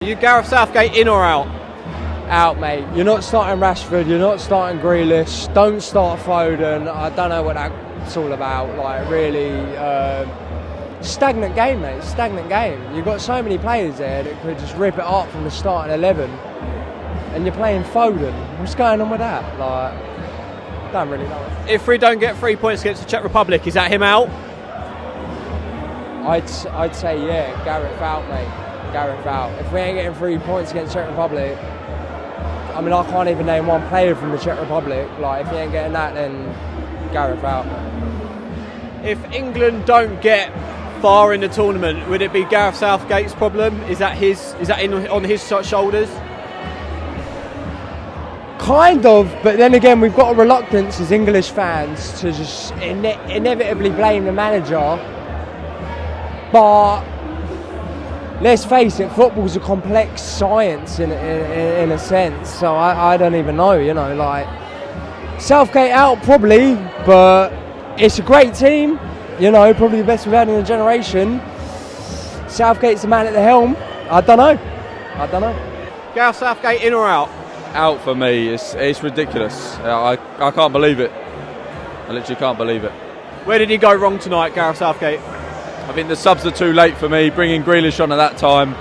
You Gareth Southgate in or out? Out, mate. You're not starting Rashford, you're not starting Grealish, don't start Foden. I don't know what that's all about. Like, really, stagnant game, mate. Stagnant game. You've got so many players there that could just rip it up from the starting 11, and you're playing Foden. What's going on with that? Like, don't really know. If we don't get 3 points against the Czech Republic, is that him out? I'd say, yeah, Gareth out, mate. Gareth out. If we ain't getting 3 points against the Czech Republic, I mean, I can't even name one player from the Czech Republic. Like, if you ain't getting that, then Gareth out. If England don't get far in the tournament, would it be Gareth Southgate's problem? Is that on his shoulders? Kind of, but then again, we've got a reluctance as English fans to just inevitably blame the manager. But let's face it, football's a complex science in a sense. So I don't even know, you know, like, Southgate out probably, but it's a great team, you know, probably the best we've had in a generation. Southgate's the man at the helm. I don't know. Gareth Southgate in or out? Out for me. It's ridiculous. I can't believe it. I literally can't believe it. Where did he go wrong tonight, Gareth Southgate? I think the subs are too late for me. Bringing Grealish on at that time,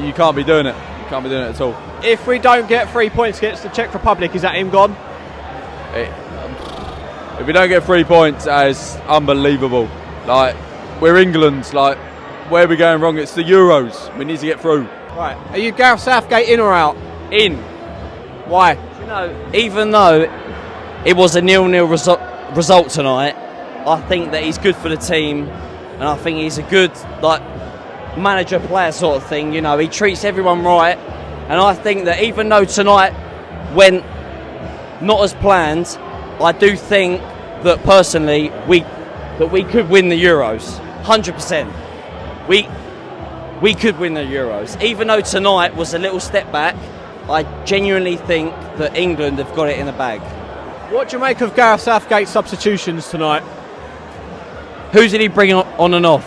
you can't be doing it. You can't be doing it at all. If we don't get 3 points against the Czech Republic, is that him gone? If we don't get 3 points, that is unbelievable. Like, we're England. Like, where are we going wrong? It's the Euros. We need to get through. Right. Are you Gareth Southgate in or out? In. Why? You know, even though it was a 0-0 result tonight, I think that he's good for the team, and I think he's a good, like, manager-player sort of thing. You know, he treats everyone right, and I think that even though tonight went not as planned, I do think that personally we could win the Euros, 100%. We could win the Euros, even though tonight was a little step back. I genuinely think that England have got it in the bag. What do you make of Gareth Southgate's substitutions tonight? Who did he bring on and off?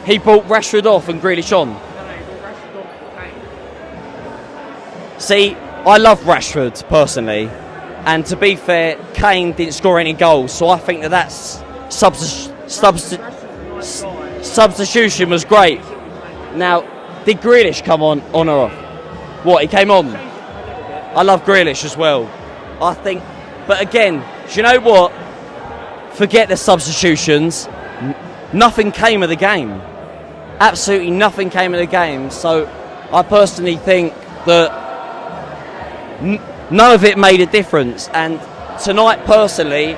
He brought Rashford off and Grealish on. See, I love Rashford personally, and to be fair, Kane didn't score any goals, so I think that's substitution was great. Now, did Grealish come on or off? What, he came on? I love Grealish as well. I think, but again, do you know what? Forget the substitutions. Nothing came of the game. Absolutely nothing came of the game. So I personally think that none of it made a difference. And tonight, personally,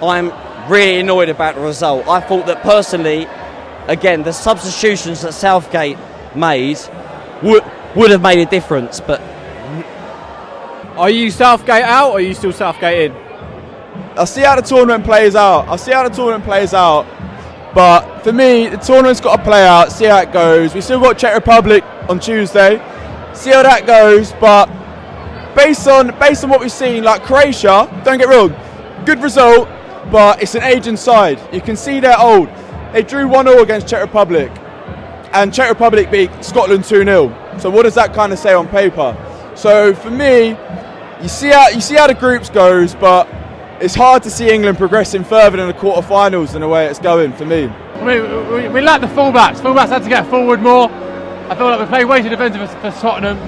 I'm really annoyed about the result. I thought that personally, again, the substitutions that Southgate made would have made a difference. But are you Southgate out or are you still Southgate in? I'll see how the tournament plays out. But for me, the tournament's got to play out, see how it goes. We still got Czech Republic on Tuesday. See how that goes. But based on what we've seen, like Croatia, don't get wrong, good result, but it's an aging side. You can see they're old. They drew 1-0 against Czech Republic, and Czech Republic beat Scotland 2-0. So what does that kind of say on paper? So for me, you see how the groups goes, but it's hard to see England progressing further than the quarterfinals than the way it's going for me. We lack the fullbacks. Fullbacks had to get forward more. I feel like we played way too defensive for Scotland.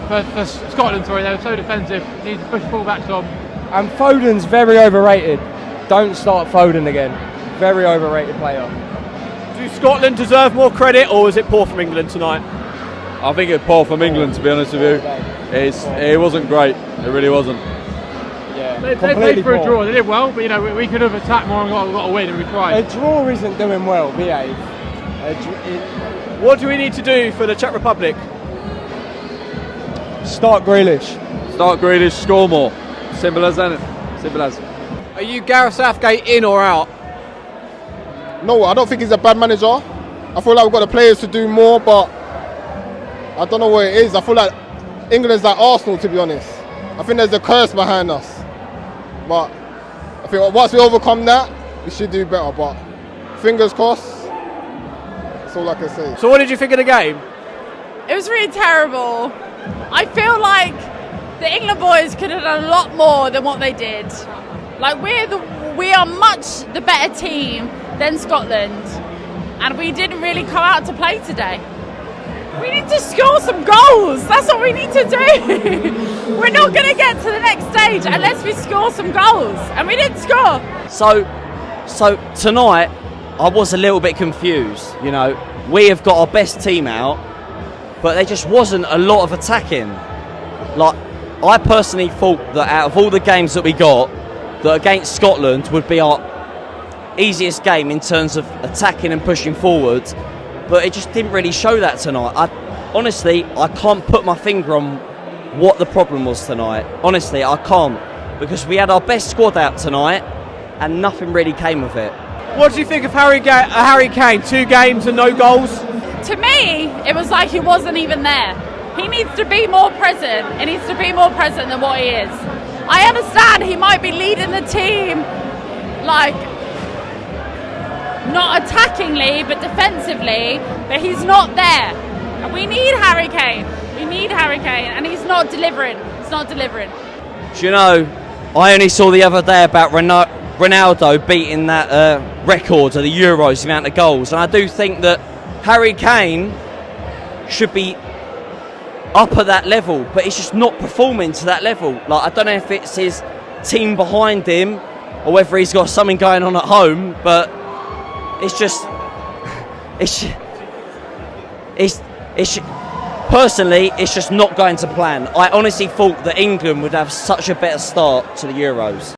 Sorry, they were so defensive. We need to push fullbacks on. And Foden's very overrated. Don't start Foden again. Very overrated player. Do Scotland deserve more credit, or was it poor from England tonight? I think it's poor from England, to be honest with you. It wasn't great. It really wasn't. Yeah, they played for a draw. They did well, but you know we could have attacked more and got a win, and we tried. A draw isn't doing well. Behave. What do we need to do for the Czech Republic? Start Grealish. Start Grealish, score more. Simple as that. Simple as. Are you Gareth Southgate in or out? No, I don't think he's a bad manager. I feel like we've got the players to do more, but I don't know what it is. I feel like England's like Arsenal, to be honest. I think there's a curse behind us. But I think once we overcome that, we should do better. But fingers crossed, That's all I can say. So what did you think of the game? It was really terrible. I feel like the England boys could have done a lot more than what they did. Like we are much the better team than Scotland, and we didn't really come out to play today. We need to score some goals. That's what we need to do. We're not going to get to the next stage unless we score some goals, and we didn't score. So tonight, I was a little bit confused. You know, we have got our best team out, but there just wasn't a lot of attacking. Like, I personally thought that out of all the games that we got, that against Scotland would be our easiest game in terms of attacking and pushing forward, but it just didn't really show that tonight. Honestly, I can't put my finger on what the problem was tonight. Honestly, I can't, because we had our best squad out tonight and nothing really came of it. What do you think of Harry Kane? 2 games and no goals? To me, it was like he wasn't even there. He needs to be more present. He needs to be more present than what he is. I understand he might be leading the team, like, not attackingly, but defensively, but he's not there. And we need Harry Kane. We need Harry Kane, and he's not delivering. He's not delivering. Do you know, I only saw the other day about Ronaldo beating that record of the Euros, the amount of goals, and I do think that Harry Kane should be up at that level, but he's just not performing to that level. Like, I don't know if it's his team behind him or whether he's got something going on at home, but it's just, personally, it's just not going to plan. I honestly thought that England would have such a better start to the Euros.